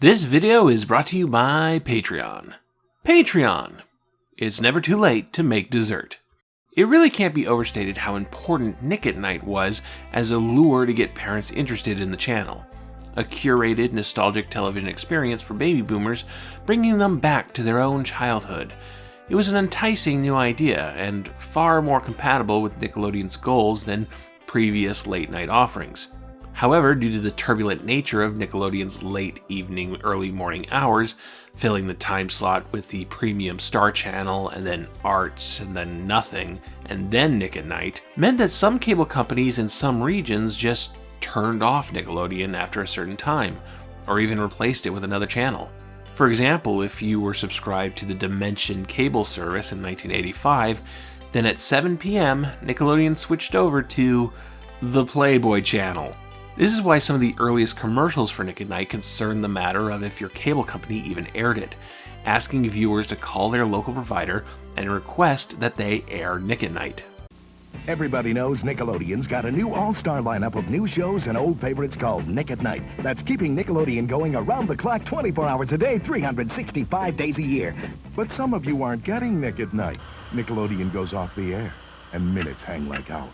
This video is brought to you by Patreon. Patreon! It's never too late to make dessert. It really can't be overstated how important Nick at Nite was as a lure to get parents interested in the channel. A curated, nostalgic television experience for baby boomers, bringing them back to their own childhood. It was an enticing new idea, and far more compatible with Nickelodeon's goals than previous late-night offerings. However, due to the turbulent nature of Nickelodeon's late evening, early morning hours, filling the time slot with the premium Star Channel, and then Arts, and then nothing, and then Nick at Nite, meant that some cable companies in some regions just turned off Nickelodeon after a certain time, or even replaced it with another channel. For example, if you were subscribed to the Dimension cable service in 1985, then at 7 p.m., Nickelodeon switched over to the Playboy channel. This is why some of the earliest commercials for Nick at Nite concerned the matter of if your cable company even aired it, asking viewers to call their local provider and request that they air Nick at Nite. Everybody knows Nickelodeon's got a new all-star lineup of new shows and old favorites called Nick at Nite. That's keeping Nickelodeon going around the clock 24 hours a day, 365 days a year. But some of you aren't getting Nick at Nite. Nickelodeon goes off the air, and minutes hang like hours.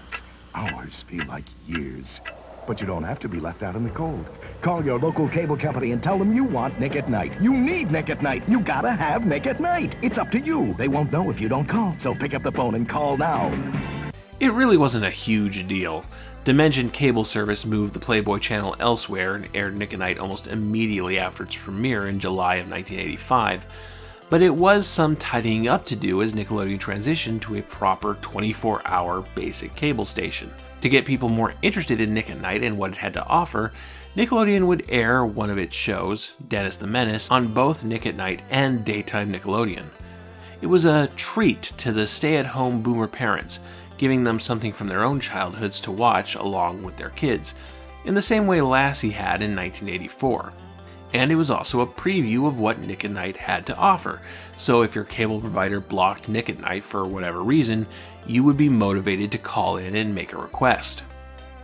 Hours feel like years. But you don't have to be left out in the cold. Call your local cable company and tell them you want Nick at Nite. You need Nick at Nite. You gotta have Nick at Nite. It's up to you. They won't know if you don't call, so pick up the phone and call now. It really wasn't a huge deal. Dimension cable service moved the Playboy channel elsewhere and aired Nick at Nite almost immediately after its premiere in July of 1985. But it was some tidying up to do as Nickelodeon transitioned to a proper 24-hour basic cable station. To get people more interested in Nick at Nite and what it had to offer, Nickelodeon would air one of its shows, Dennis the Menace, on both Nick at Nite and daytime Nickelodeon. It was a treat to the stay-at-home boomer parents, giving them something from their own childhoods to watch along with their kids, in the same way Lassie had in 1984. And it was also a preview of what Nick at Nite had to offer, so if your cable provider blocked Nick at Nite for whatever reason, you would be motivated to call in and make a request.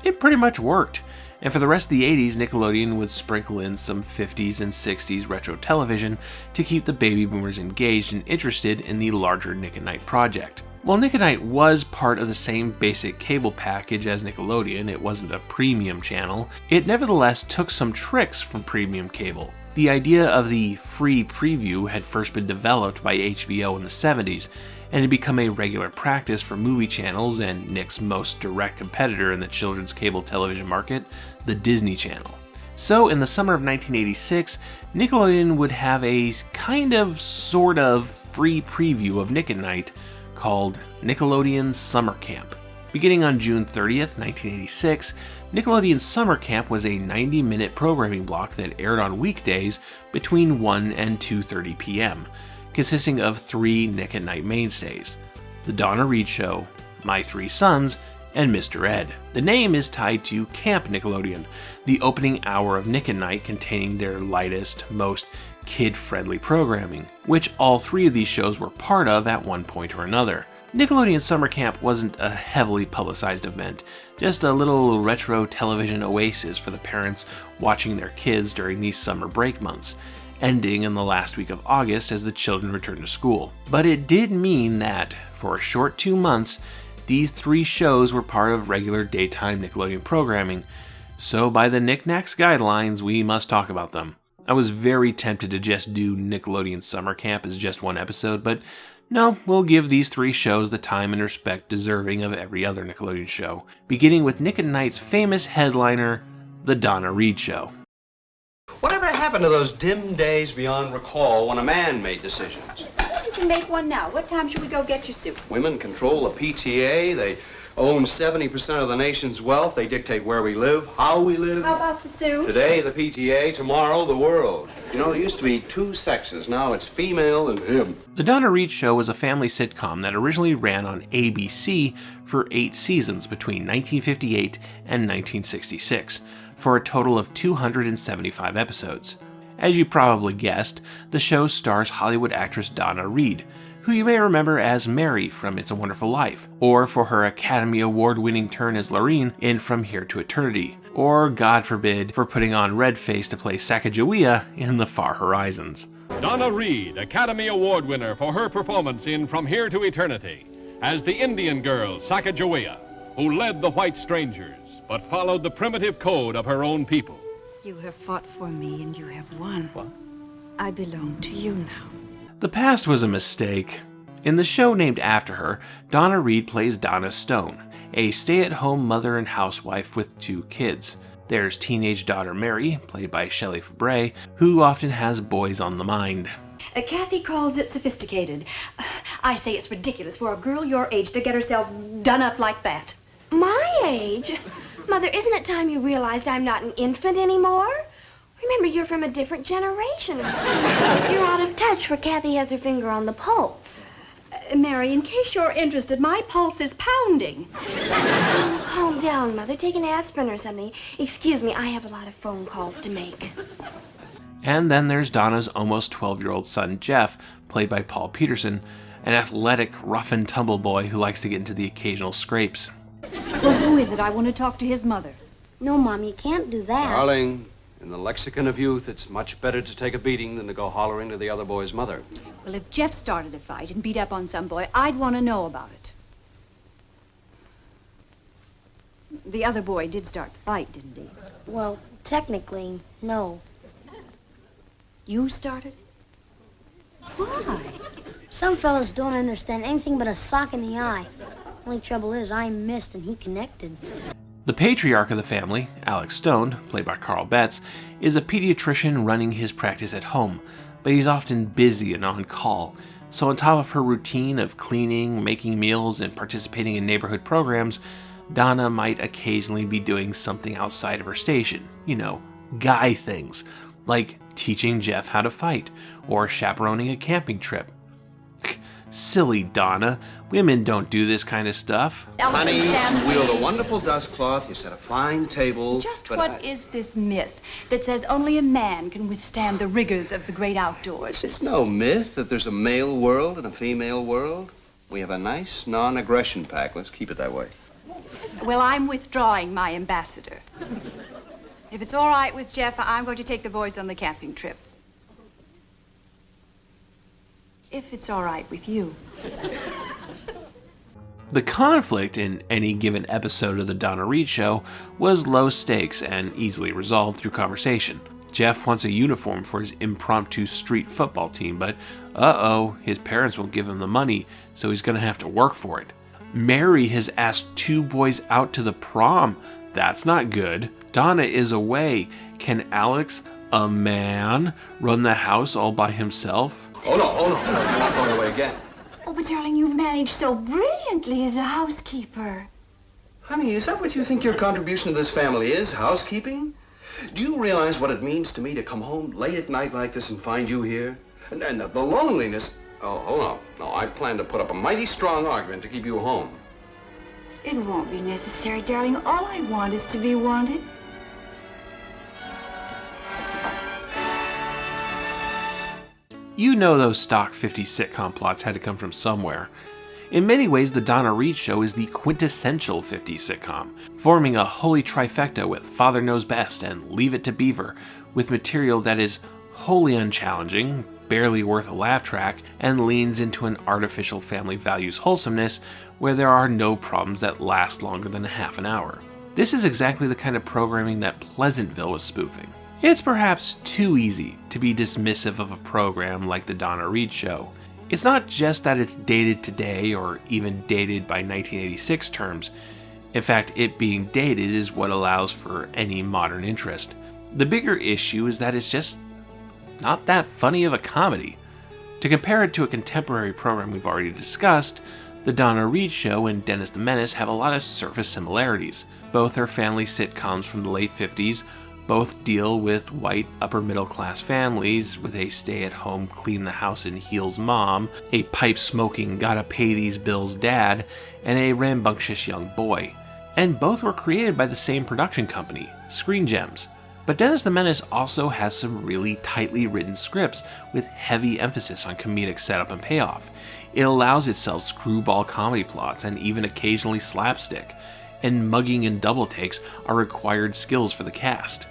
It pretty much worked, and for the rest of the 80s, Nickelodeon would sprinkle in some 50s and 60s retro television to keep the baby boomers engaged and interested in the larger Nick at Nite project. While Nick at Nite was part of the same basic cable package as Nickelodeon, it wasn't a premium channel, it nevertheless took some tricks from premium cable. The idea of the free preview had first been developed by HBO in the 70s, and had become a regular practice for movie channels and Nick's most direct competitor in the children's cable television market, the Disney Channel. So in the summer of 1986, Nickelodeon would have a sort of free preview of Nick at Nite called Nickelodeon Summer Camp. Beginning on June 30th, 1986, Nickelodeon Summer Camp was a 90-minute programming block that aired on weekdays between 1 and 2:30 p.m., consisting of 3 Nick at Nite mainstays: The Donna Reed Show, My Three Sons, and Mr. Ed. The name is tied to Camp Nickelodeon, the opening hour of Nick at Nite containing their lightest, most kid-friendly programming, which all 3 of these shows were part of at one point or another. Nickelodeon Summer Camp wasn't a heavily publicized event, just a little retro television oasis for the parents watching their kids during these summer break months, ending in the last week of August as the children returned to school. But it did mean that, for a short 2 months, these 3 shows were part of regular daytime Nickelodeon programming, so by the Knacks guidelines, we must talk about them. I was very tempted to just do Nickelodeon Summer Camp as just one episode, but no, we'll give these 3 shows the time and respect deserving of every other Nickelodeon show, beginning with Nick at Nite's famous headliner, The Donna Reed Show. Whatever happened to those dim days beyond recall when a man made decisions? You can make one now. What time should we go get your suit? Women control the PTA. They own 70% of the nation's wealth. They dictate where we live, how we live. How about the suit? Today, the PTA. Tomorrow, the world. You know, there used to be 2 sexes. Now it's female and him. The Donna Reed Show was a family sitcom that originally ran on ABC for 8 seasons between 1958 and 1966, for a total of 275 episodes. As you probably guessed, the show stars Hollywood actress Donna Reed, who you may remember as Mary from It's a Wonderful Life, or for her Academy Award-winning turn as Lorene in From Here to Eternity, or, God forbid, for putting on red face to play Sacagawea in The Far Horizons. Donna Reed, Academy Award winner for her performance in From Here to Eternity, as the Indian girl Sacagawea, who led the white strangers, but followed the primitive code of her own people. You have fought for me and you have won. What? I belong to you now. The past was a mistake. In the show named after her, Donna Reed plays Donna Stone, a stay-at-home mother and housewife with 2 kids. There's teenage daughter Mary, played by Shelley Fabre, who often has boys on the mind. Kathy calls it sophisticated. I say it's ridiculous for a girl your age to get herself done up like that. My age? Mother, isn't it time you realized I'm not an infant anymore? Remember, you're from a different generation. You're out of touch where Kathy has her finger on the pulse. Mary, in case you're interested, my pulse is pounding. Calm down, Mother. Take an aspirin or something. Excuse me, I have a lot of phone calls to make. And then there's Donna's almost 12-year-old son, Jeff, played by Paul Peterson, an athletic, rough-and-tumble boy who likes to get into the occasional scrapes. Well, who is it? I want to talk to his mother. No, Mom, you can't do that. Darling, in the lexicon of youth, it's much better to take a beating than to go hollering to the other boy's mother. Well, if Jeff started a fight and beat up on some boy, I'd want to know about it. The other boy did start the fight, didn't he? Well, technically, no. You started it? Why? Some fellas don't understand anything but a sock in the eye. Only trouble is, I missed and he connected. The patriarch of the family, Alex Stone, played by Carl Betts, is a pediatrician running his practice at home, but he's often busy and on call. So on top of her routine of cleaning, making meals, and participating in neighborhood programs, Donna might occasionally be doing something outside of her station. You know, guy things, like teaching Jeff how to fight, or chaperoning a camping trip. Silly Donna, women don't do this kind of stuff. Honey, you wield a wonderful dust cloth, you set a fine table. Just what is this myth that says only a man can withstand the rigors of the great outdoors? It's no myth that there's a male world and a female world. We have a nice non-aggression pact. Let's keep it that way. Well, I'm withdrawing my ambassador. If it's all right with Jeff, I'm going to take the boys on the camping trip. If it's all right with you. The conflict in any given episode of the Donna Reed Show was low stakes and easily resolved through conversation. Jeff wants a uniform for his impromptu street football team, but his parents won't give him the money, so he's gonna have to work for it. Mary has asked 2 boys out to the prom. That's not good. Donna is away. Can Alex, a man, run the house all by himself? Oh no, you're not going away again. Oh, but darling, you've managed so brilliantly as a housekeeper. Honey, is that what you think your contribution to this family is, housekeeping? Do you realize what it means to me to come home late at night like this and find you here? And the loneliness... Oh, hold on. No, I plan to put up a mighty strong argument to keep you home. It won't be necessary, darling. All I want is to be wanted. You know those stock 50s sitcom plots had to come from somewhere. In many ways, the Donna Reed Show is the quintessential 50s sitcom, forming a holy trifecta with Father Knows Best and Leave It to Beaver, with material that is wholly unchallenging, barely worth a laugh track, and leans into an artificial family values wholesomeness where there are no problems that last longer than a half an hour. This is exactly the kind of programming that Pleasantville was spoofing. It's perhaps too easy to be dismissive of a program like the Donna Reed Show. It's not just that it's dated today or even dated by 1986 terms. In fact, it being dated is what allows for any modern interest. The bigger issue is that it's just not that funny of a comedy. To compare it to a contemporary program we've already discussed, the Donna Reed Show and Dennis the Menace have a lot of surface similarities. Both are family sitcoms from the late 50s. Both deal with white upper-middle-class families with a stay-at-home, clean-the-house-in-heels mom, a pipe-smoking, gotta-pay-these-bills dad, and a rambunctious young boy. And both were created by the same production company, Screen Gems. But Dennis the Menace also has some really tightly written scripts with heavy emphasis on comedic setup and payoff. It allows itself screwball comedy plots and even occasionally slapstick. and mugging and double takes are required skills for the cast.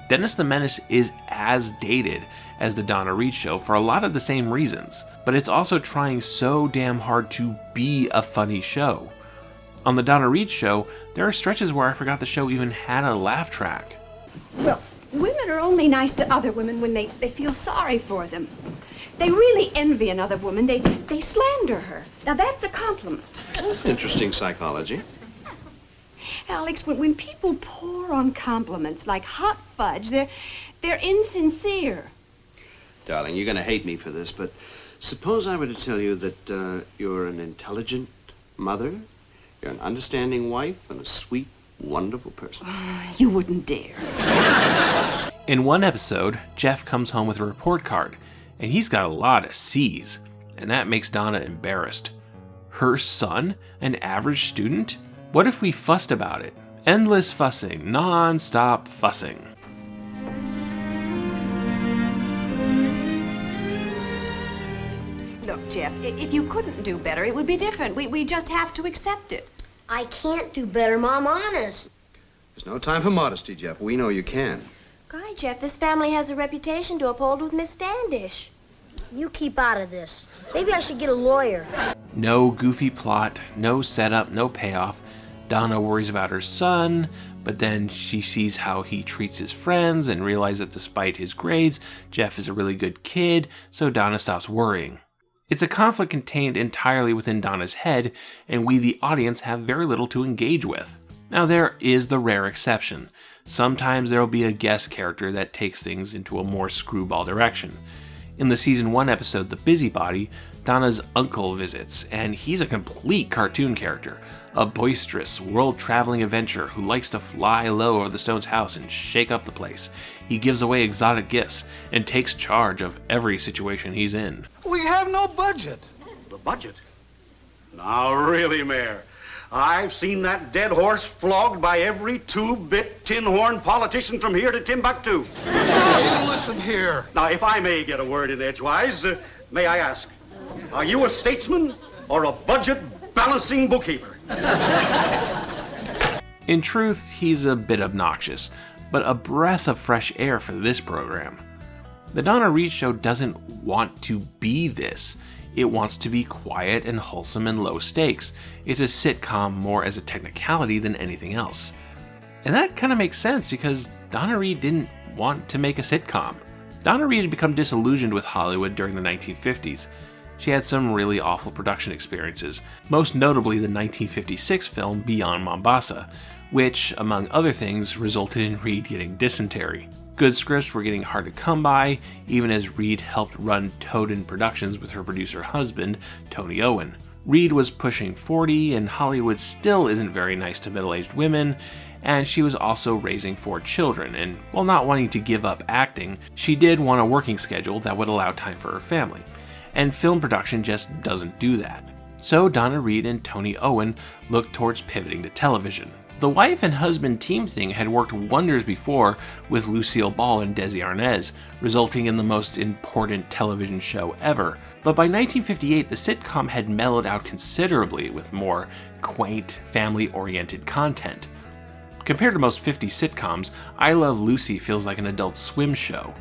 Dennis the Menace is as dated as the Donna Reed Show for a lot of the same reasons, but it's also trying so damn hard to be a funny show. On the Donna Reed Show, there are stretches where I forgot the show even had a laugh track. Well, women are only nice to other women when they feel sorry for them. They really envy another woman. They slander her. Now, that's a compliment. Interesting psychology. Alex, when people pour on compliments like hot fudge, they're insincere. Darling, you're going to hate me for this, but suppose I were to tell you that you're an intelligent mother, you're an understanding wife, and a sweet, wonderful person. You wouldn't dare. In one episode, Jeff comes home with a report card, and he's got a lot of C's, and that makes Donna embarrassed. Her son, an average student? What if we fussed about it? Endless fussing, non-stop fussing. Look, Jeff, if you couldn't do better, it would be different. We just have to accept it. I can't do better, Mom, honest. There's no time for modesty, Jeff. We know you can. Golly, Jeff, this family has a reputation to uphold with Miss Standish. You keep out of this. Maybe I should get a lawyer. No goofy plot, no setup, no payoff. Donna worries about her son, but then she sees how he treats his friends and realizes that despite his grades, Jeff is a really good kid, so Donna stops worrying. It's a conflict contained entirely within Donna's head, and we, the audience, have very little to engage with. Now, there is the rare exception. Sometimes there will be a guest character that takes things into a more screwball direction. In the season 1 episode, The Busybody, Donna's uncle visits, and he's a complete cartoon character. A boisterous, world-traveling adventurer who likes to fly low over the Stones' house and shake up the place. He gives away exotic gifts and takes charge of every situation he's in. We have no budget. The budget? Now, really, Mayor, I've seen that dead horse flogged by every two-bit tin-horn politician from here to Timbuktu. Now, you listen here. Now, if I may get a word in edgewise, may I ask, are you a statesman or a budget-balancing bookkeeper? In truth, he's a bit obnoxious, but a breath of fresh air for this program. The Donna Reed Show doesn't want to be this. It wants to be quiet and wholesome and low stakes. It's a sitcom more as a technicality than anything else. And that kind of makes sense because Donna Reed didn't want to make a sitcom. Donna Reed had become disillusioned with Hollywood during the 1950s. She had some really awful production experiences, most notably the 1956 film Beyond Mombasa, which, among other things, resulted in Reed getting dysentery. Good scripts were getting hard to come by, even as Reed helped run Toad-In Productions with her producer husband, Tony Owen. Reed was pushing 40, and Hollywood still isn't very nice to middle-aged women, and she was also raising 4 children, and while not wanting to give up acting, she did want a working schedule that would allow time for her family. And film production just doesn't do that. So Donna Reed and Tony Owen looked towards pivoting to television. The wife and husband team thing had worked wonders before with Lucille Ball and Desi Arnaz, resulting in the most important television show ever. But by 1958, the sitcom had mellowed out considerably with more quaint, family-oriented content. Compared to most 50s sitcoms, I Love Lucy feels like an Adult Swim show.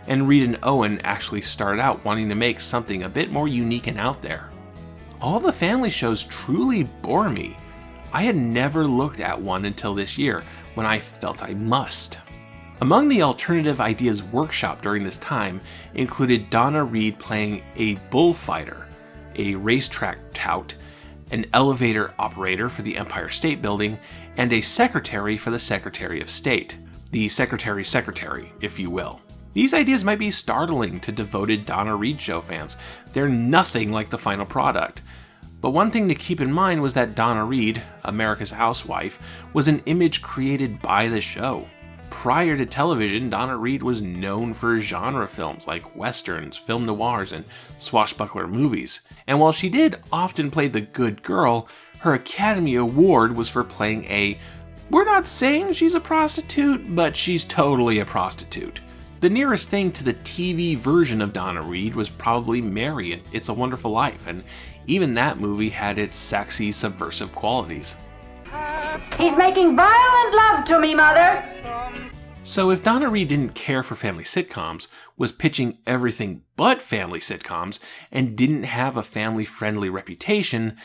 And Reed and Owen actually started out wanting to make something a bit more unique and out there. All the family shows truly bore me. I had never looked at one until this year, when I felt I must. Among the alternative ideas workshopped during this time included Donna Reed playing a bullfighter, a racetrack tout, an elevator operator for the Empire State Building, and a secretary for the Secretary of State. The Secretary's secretary, if you will. These ideas might be startling to devoted Donna Reed Show fans. They're nothing like the final product. But one thing to keep in mind was that Donna Reed, America's housewife, was an image created by the show. Prior to television, Donna Reed was known for genre films like westerns, film noirs, and swashbuckler movies. And while she did often play the good girl, her Academy Award was for playing we're not saying she's a prostitute, but she's totally a prostitute. The nearest thing to the TV version of Donna Reed was probably Mary in It's a Wonderful Life, and even that movie had its sexy, subversive qualities. He's making violent love to me, Mother. So if Donna Reed didn't care for family sitcoms, was pitching everything but family sitcoms, and didn't have a family-friendly reputation,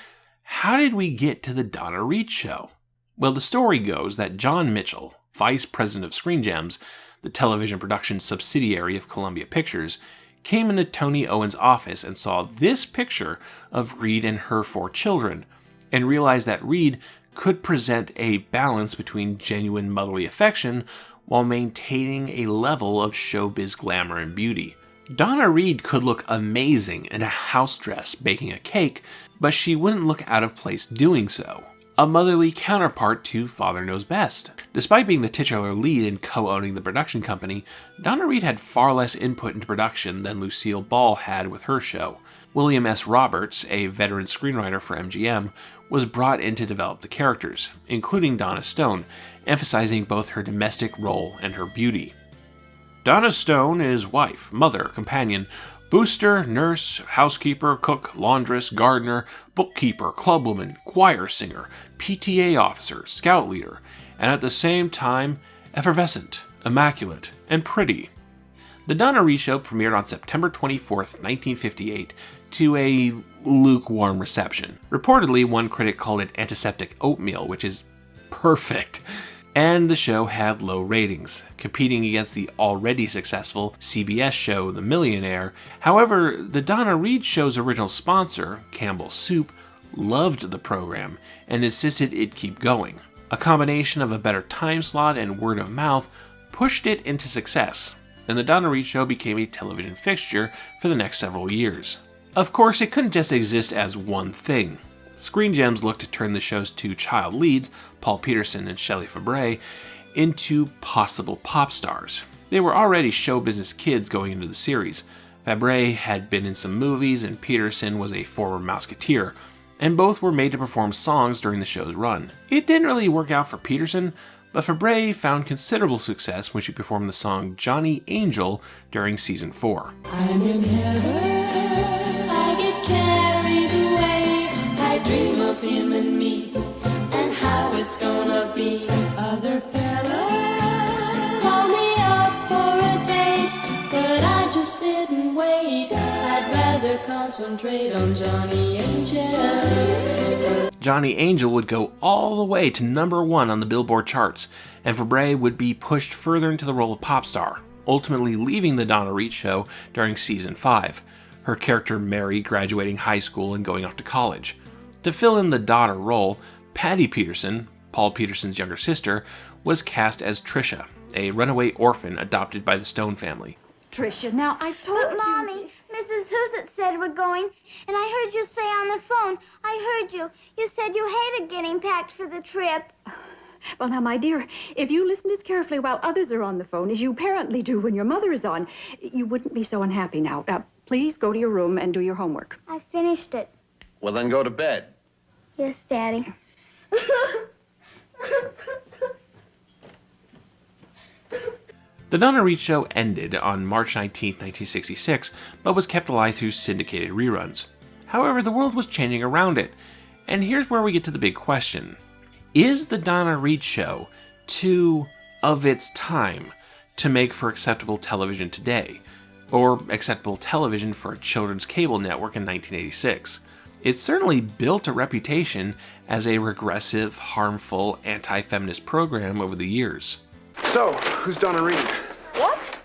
how did we get to the Donna Reed Show? Well, the story goes that John Mitchell, vice president of Screen Gems, the television production subsidiary of Columbia Pictures, came into Tony Owen's office and saw this picture of Reed and her 4 children, and realized that Reed could present a balance between genuine motherly affection while maintaining a level of showbiz glamour and beauty. Donna Reed could look amazing in a house dress baking a cake, but she wouldn't look out of place doing so. A motherly counterpart to Father Knows Best. Despite being the titular lead and co-owning the production company, Donna Reed had far less input into production than Lucille Ball had with her show. William S. Roberts, a veteran screenwriter for MGM, was brought in to develop the characters, including Donna Stone, emphasizing both her domestic role and her beauty. Donna Stone is wife, mother, companion, booster, nurse, housekeeper, cook, laundress, gardener, bookkeeper, clubwoman, choir singer, PTA officer, scout leader, and at the same time, effervescent, immaculate, and pretty. The Donna Reed Show premiered on September 24th, 1958, to a lukewarm reception. Reportedly, one critic called it antiseptic oatmeal, which is perfect. And the show had low ratings, competing against the already successful CBS show The Millionaire. However, the Donna Reed Show's original sponsor, Campbell's Soup, loved the program and insisted it keep going. A combination of a better time slot and word of mouth pushed it into success, and the Donna Reed Show became a television fixture for the next several years. Of course, it couldn't just exist as one thing. Screen Gems looked to turn the show's 2 child leads, Paul Peterson and Shelley Fabre, into possible pop stars. They were already show business kids going into the series. Fabre had been in some movies, and Peterson was a former Mouseketeer, and both were made to perform songs during the show's run. It didn't really work out for Peterson, but Fabre found considerable success when she performed the song Johnny Angel during season 4. I'm in heaven, I get carried away, I dream of him and me, and how it's gonna be. Other fellas call me up for a date, but I just sit and wait, I'd rather concentrate on Johnny Angel. Johnny Angel would go all the way to number 1 on the Billboard charts, and Fabre would be pushed further into the role of pop star, ultimately leaving the Donna Reed Show during season 5, her character Mary graduating high school and going off to college. To fill in the daughter role, Patty Peterson, Paul Peterson's younger sister, was cast as Tricia, a runaway orphan adopted by the Stone family. Tricia, now I told you. Mommy, Mrs. Housett said we're going, and I heard you say on the phone. I heard you. You said you hated getting packed for the trip. Well, now, my dear, if you listened as carefully while others are on the phone as you apparently do when your mother is on, you wouldn't be so unhappy now. Please go to your room and do your homework. I finished it. Well, then go to bed. Yes, Daddy. The Donna Reed Show ended on March 19, 1966, but was kept alive through syndicated reruns. However, the world was changing around it, and here's where we get to the big question. Is the Donna Reed Show too of its time to make for acceptable television today, or acceptable television for a children's cable network in 1986? It certainly built a reputation as a regressive, harmful, anti-feminist program over the years. So, who's Donna Reed? What?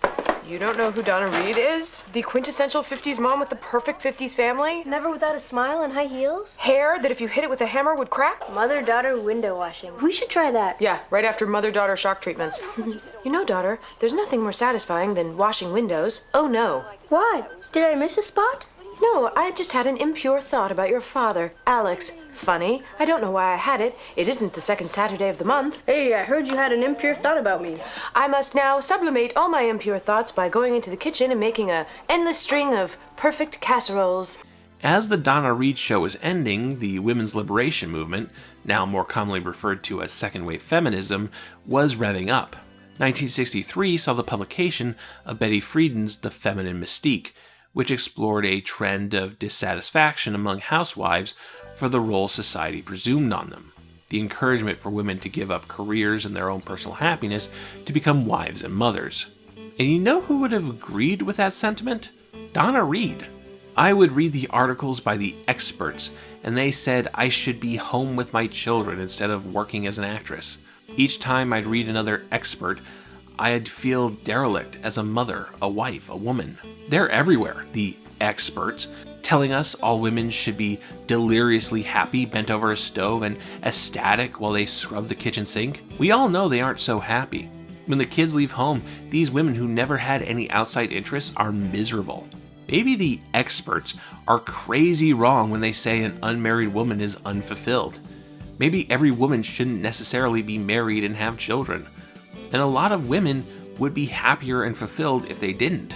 You don't know who Donna Reed is? The quintessential 50s mom with the perfect 50s family? Never without a smile and high heels? Hair that if you hit it with a hammer would crack? Mother-daughter window washing. We should try that. Yeah, right after mother-daughter shock treatments. You know, daughter, there's nothing more satisfying than washing windows. Oh, no. What? Did I miss a spot? No, I just had an impure thought about your father, Alex. Funny. I don't know why I had it. It isn't the second Saturday of the month. Hey, I heard you had an impure thought about me. I must now sublimate all my impure thoughts by going into the kitchen and making an endless string of perfect casseroles. As the Donna Reed Show was ending, the women's liberation movement, now more commonly referred to as second-wave feminism, was revving up. 1963 saw the publication of Betty Friedan's The Feminine Mystique, which explored a trend of dissatisfaction among housewives for the role society presumed on them. the encouragement for women to give up careers and their own personal happiness to become wives and mothers. And you know who would have agreed with that sentiment? Donna Reed. I would read the articles by the experts, and they said I should be home with my children instead of working as an actress. Each time I'd read another expert, I'd feel derelict as a mother, a wife, a woman. They're everywhere, the experts, telling us all women should be deliriously happy, bent over a stove, and ecstatic while they scrub the kitchen sink. We all know they aren't so happy. When the kids leave home, these women who never had any outside interests are miserable. Maybe the experts are crazy wrong when they say an unmarried woman is unfulfilled. Maybe every woman shouldn't necessarily be married and have children. And a lot of women would be happier and fulfilled if they didn't.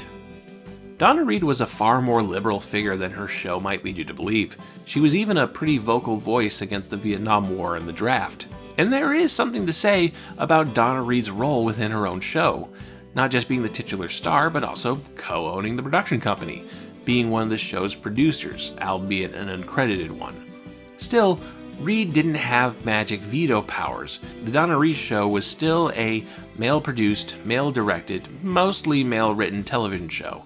Donna Reed was a far more liberal figure than her show might lead you to believe. She was even a pretty vocal voice against the Vietnam War and the draft. And there is something to say about Donna Reed's role within her own show. Not just being the titular star, but also co-owning the production company, being one of the show's producers, albeit an uncredited one. Still, Reed didn't have magic veto powers. The Donna Reed Show was still a male-produced, male-directed, mostly male-written television show,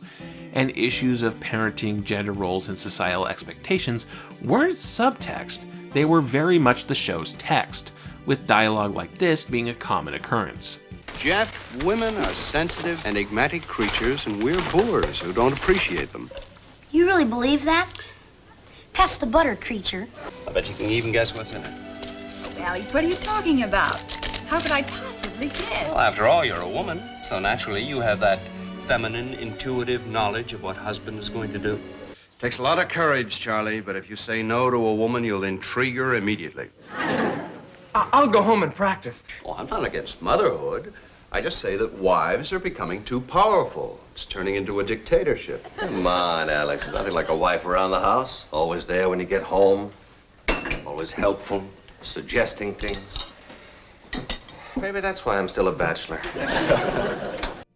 and issues of parenting, gender roles, and societal expectations weren't subtext, they were very much the show's text, with dialogue like this being a common occurrence. Jeff, women are sensitive, enigmatic creatures, and we're boors who don't appreciate them. You really believe that? Pass the butter, creature. I bet you can even guess what's in it. Oh, Alice, what are you talking about? How could I possibly guess? Well, after all, you're a woman, so naturally you have that feminine, intuitive knowledge of what husband is going to do. Takes a lot of courage, Charlie, but if you say no to a woman, you'll intrigue her immediately. I'll go home and practice. Well, I'm not against motherhood. I just say that wives are becoming too powerful. It's turning into a dictatorship. Come on, Alex. There's nothing like a wife around the house. Always there when you get home. Always helpful, suggesting things. Maybe that's why I'm still a bachelor.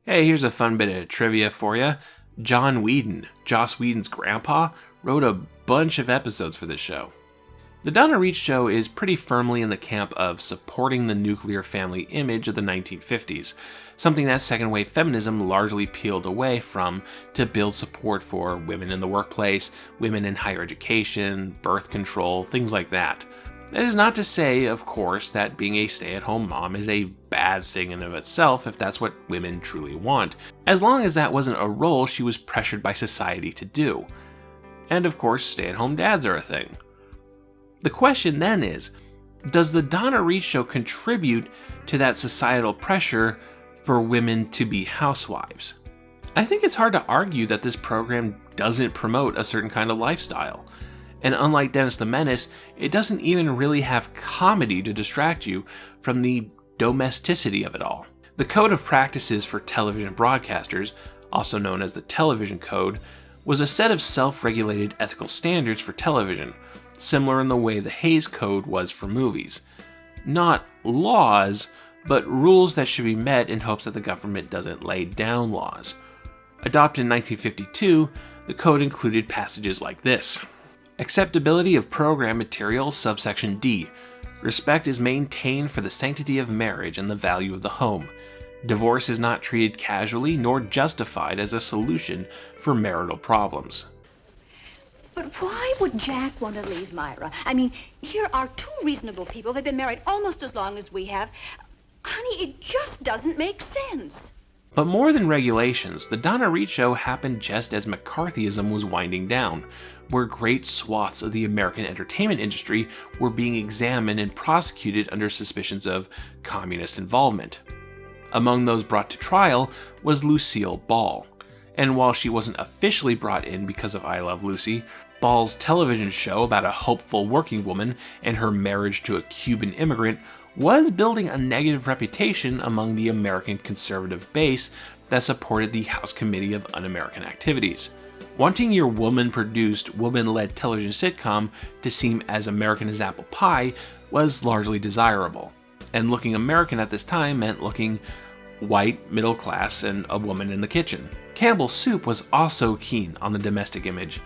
Hey, here's a fun bit of trivia for you. John Whedon, Joss Whedon's grandpa, wrote a bunch of episodes for this show. The Donna Reed Show is pretty firmly in the camp of supporting the nuclear family image of the 1950s, something that second-wave feminism largely peeled away from to build support for women in the workplace, women in higher education, birth control, things like that. That is not to say, of course, that being a stay-at-home mom is a bad thing in and of itself if that's what women truly want, as long as that wasn't a role she was pressured by society to do. And of course, stay-at-home dads are a thing. The question then is, does the Donna Reed Show contribute to that societal pressure for women to be housewives? I think it's hard to argue that this program doesn't promote a certain kind of lifestyle. And unlike Dennis the Menace, it doesn't even really have comedy to distract you from the domesticity of it all. The Code of Practices for Television Broadcasters, also known as the Television Code, was a set of self-regulated ethical standards for television, similar in the way the Hays Code was for movies. Not laws, but rules that should be met in hopes that the government doesn't lay down laws. Adopted in 1952, the code included passages like this. Acceptability of program material, subsection D. Respect is maintained for the sanctity of marriage and the value of the home. Divorce is not treated casually nor justified as a solution for marital problems. But why would Jack want to leave Myra? I mean, here are two reasonable people. They've been married almost as long as we have. Honey, it just doesn't make sense. But more than regulations, the Donna Reed Show happened just as McCarthyism was winding down, where great swaths of the American entertainment industry were being examined and prosecuted under suspicions of communist involvement. Among those brought to trial was Lucille Ball. And while she wasn't officially brought in because of I Love Lucy, Ball's television show about a hopeful working woman and her marriage to a Cuban immigrant was building a negative reputation among the American conservative base that supported the House Committee of Un-American Activities. Wanting your woman-produced, woman-led television sitcom to seem as American as apple pie was largely desirable, and looking American at this time meant looking white, middle class, and a woman in the kitchen. Campbell's Soup was also keen on the domestic image.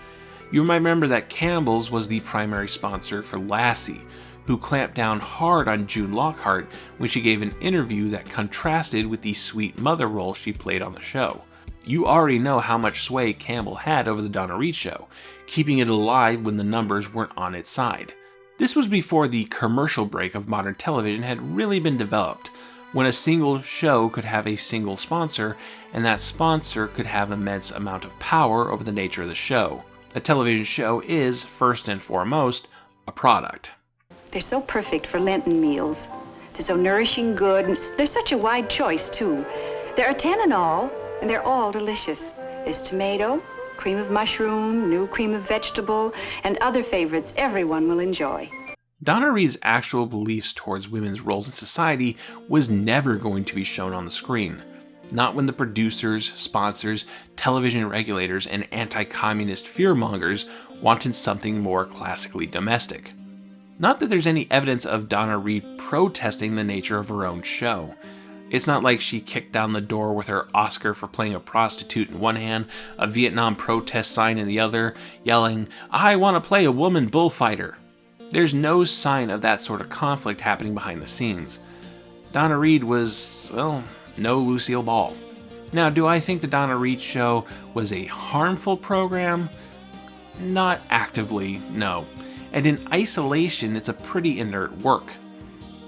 You might remember that Campbell's was the primary sponsor for Lassie, who clamped down hard on June Lockhart when she gave an interview that contrasted with the sweet mother role she played on the show. You already know how much sway Campbell had over the Donna Reed Show, keeping it alive when the numbers weren't on its side. This was before the commercial break of modern television had really been developed, when a single show could have a single sponsor, and that sponsor could have immense amount of power over the nature of the show. A television show is, first and foremost, a product. They're so perfect for Lenten meals. They're so nourishing, good, and there's such a wide choice, too. There are 10 in all, and they're all delicious. There's tomato, cream of mushroom, new cream of vegetable, and other favorites everyone will enjoy. Donna Reed's actual beliefs towards women's roles in society was never going to be shown on the screen. Not when the producers, sponsors, television regulators, and anti-communist fearmongers wanted something more classically domestic. Not that there's any evidence of Donna Reed protesting the nature of her own show. It's not like she kicked down the door with her Oscar for playing a prostitute in one hand, a Vietnam protest sign in the other, yelling, "I want to play a woman bullfighter." There's no sign of that sort of conflict happening behind the scenes. Donna Reed was, well, no Lucille Ball. Now, do I think the Donna Reed Show was a harmful program? Not actively, no. And in isolation, it's a pretty inert work.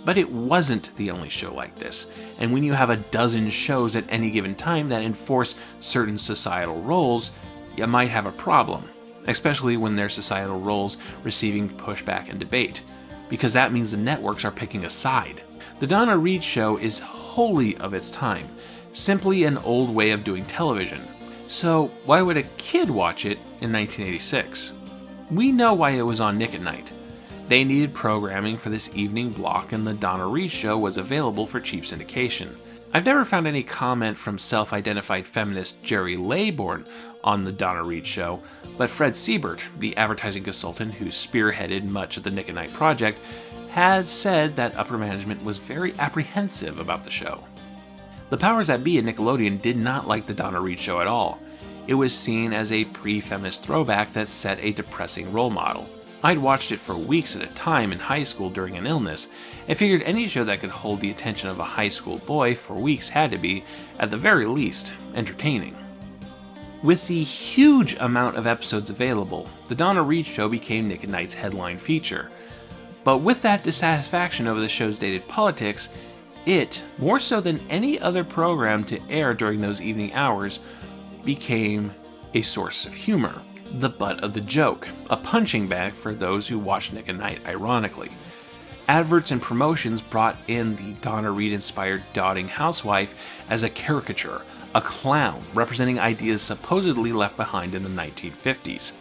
But it wasn't the only show like this, and when you have a dozen shows at any given time that enforce certain societal roles, you might have a problem, especially when their societal roles receiving pushback and debate, because that means the networks are picking a side. The Donna Reed Show is wholly of its time, simply an old way of doing television. So why would a kid watch it in 1986? We know why it was on Nick at Night. They needed programming for this evening block, and the Donna Reed Show was available for cheap syndication. I've never found any comment from self-identified feminist Jerry Laybourne on the Donna Reed Show, but Fred Siebert, the advertising consultant who spearheaded much of the Nick at Night project, has said that upper management was very apprehensive about the show. The powers that be at Nickelodeon did not like the Donna Reed Show at all. It was seen as a pre-feminist throwback that set a depressing role model. I'd watched it for weeks at a time in high school during an illness, and figured any show that could hold the attention of a high school boy for weeks had to be, at the very least, entertaining. With the huge amount of episodes available, the Donna Reed Show became Nick at Night's headline feature. But with that dissatisfaction over the show's dated politics, it, more so than any other program to air during those evening hours, became a source of humor. The butt of the joke, a punching bag for those who watch Nick at Night, ironically. Adverts and promotions brought in the Donna Reed-inspired doting housewife as a caricature, a clown representing ideas supposedly left behind in the 1950s.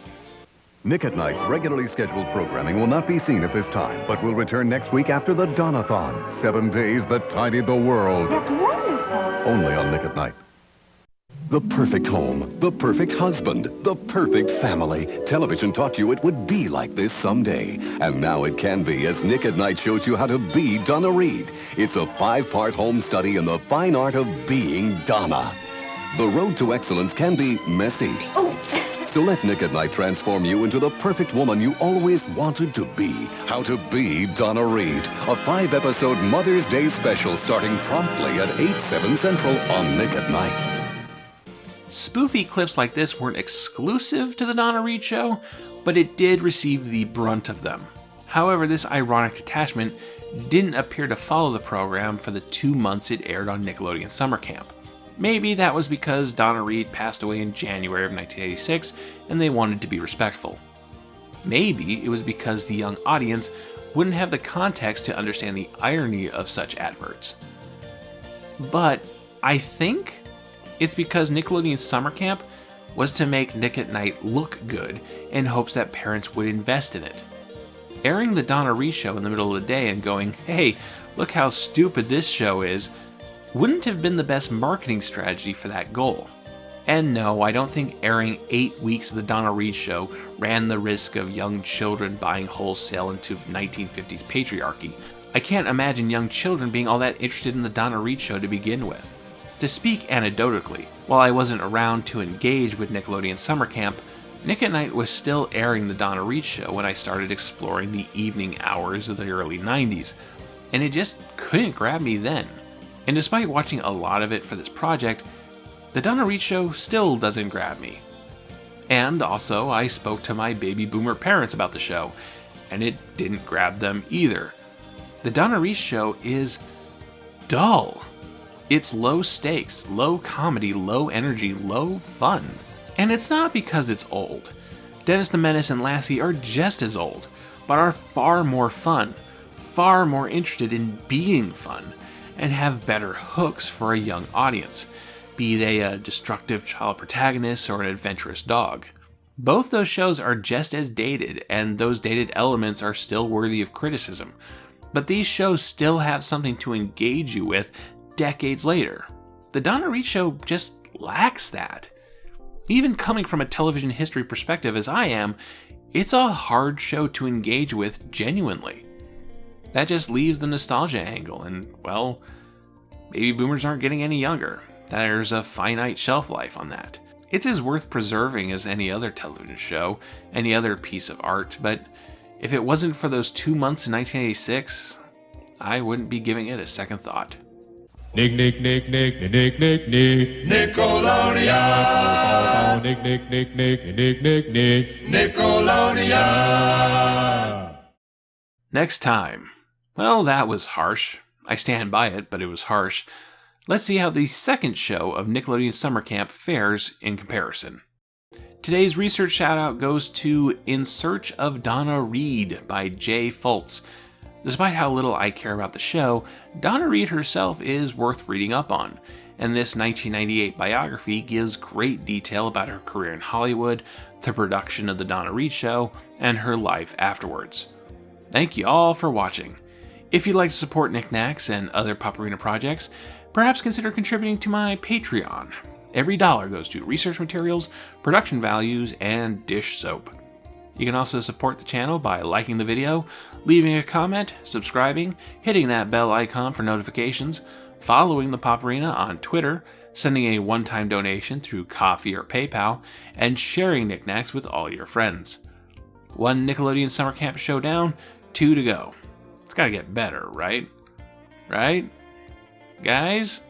Nick at Night's regularly scheduled programming will not be seen at this time, but will return next week after the Donnathon, 7 days that tidied the world. That's wonderful. Only on Nick at Night. The perfect home, the perfect husband, the perfect family. Television taught you it would be like this someday. And now it can be, as Nick at Night shows you how to be Donna Reed. It's a 5-part home study in the fine art of being Donna. The road to excellence can be messy. So let Nick at Night transform you into the perfect woman you always wanted to be. How to be Donna Reed. A 5-episode Mother's Day special starting promptly at 8/7 Central on Nick at Night. Spoofy clips like this weren't exclusive to the Donna Reed Show, but it did receive the brunt of them. However, this ironic detachment didn't appear to follow the program for the 2 months it aired on Nickelodeon Summer Camp. Maybe that was because Donna Reed passed away in January of 1986 and they wanted to be respectful. Maybe it was because the young audience wouldn't have the context to understand the irony of such adverts. But I think it's because Nickelodeon Summer Camp was to make Nick at Night look good in hopes that parents would invest in it. Airing the Donna Reed Show in the middle of the day and going, "Hey, look how stupid this show is," wouldn't have been the best marketing strategy for that goal. And no, I don't think airing 8 weeks of the Donna Reed Show ran the risk of young children buying wholesale into 1950s patriarchy. I can't imagine young children being all that interested in the Donna Reed Show to begin with. To speak anecdotally, while I wasn't around to engage with Nickelodeon Summer Camp, Nick at Night was still airing the Donna Reed Show when I started exploring the evening hours of the early 90s, and it just couldn't grab me then. And despite watching a lot of it for this project, the Donna Reed Show still doesn't grab me. And also, I spoke to my baby boomer parents about the show, and it didn't grab them either. The Donna Reed Show is dull. It's low stakes, low comedy, low energy, low fun. And it's not because it's old. Dennis the Menace and Lassie are just as old, but are far more fun, far more interested in being fun, and have better hooks for a young audience, be they a destructive child protagonist or an adventurous dog. Both those shows are just as dated, and those dated elements are still worthy of criticism, but these shows still have something to engage you with decades later. The Donna Reed Show just lacks that. Even coming from a television history perspective as I am, it's a hard show to engage with genuinely. That just leaves the nostalgia angle, and, well, baby boomers aren't getting any younger. There's a finite shelf life on that. It's as worth preserving as any other television show, any other piece of art, but if it wasn't for those 2 months in 1986, I wouldn't be giving it a second thought. Nick, Nick, Nick, Nick, Nick, Nick, Nick, Nickelodeon. Nick, Nick, Nick, Nick, Nick, Nick, Nick, Nickelodeon. Next time. Well, that was harsh. I stand by it, but it was harsh. Let's see how the second show of Nickelodeon Summer Camp fares in comparison. Today's research shout-out goes to In Search of Donna Reed by Jay Foltz. Despite how little I care about the show, Donna Reed herself is worth reading up on, and this 1998 biography gives great detail about her career in Hollywood, the production of the Donna Reed Show, and her life afterwards. Thank you all for watching. If you'd like to support Knacks and other Pop-Arena projects, perhaps consider contributing to my Patreon. Every dollar goes to research materials, production values, and dish soap. You can also support the channel by liking the video, leaving a comment, subscribing, hitting that bell icon for notifications, following the Pop-Arena on Twitter, sending a one-time donation through Ko-fi or PayPal, and sharing Knacks with all your friends. 1 Nickelodeon Summer Camp show down, 2 to go. It's gotta get better, right? Right? Guys?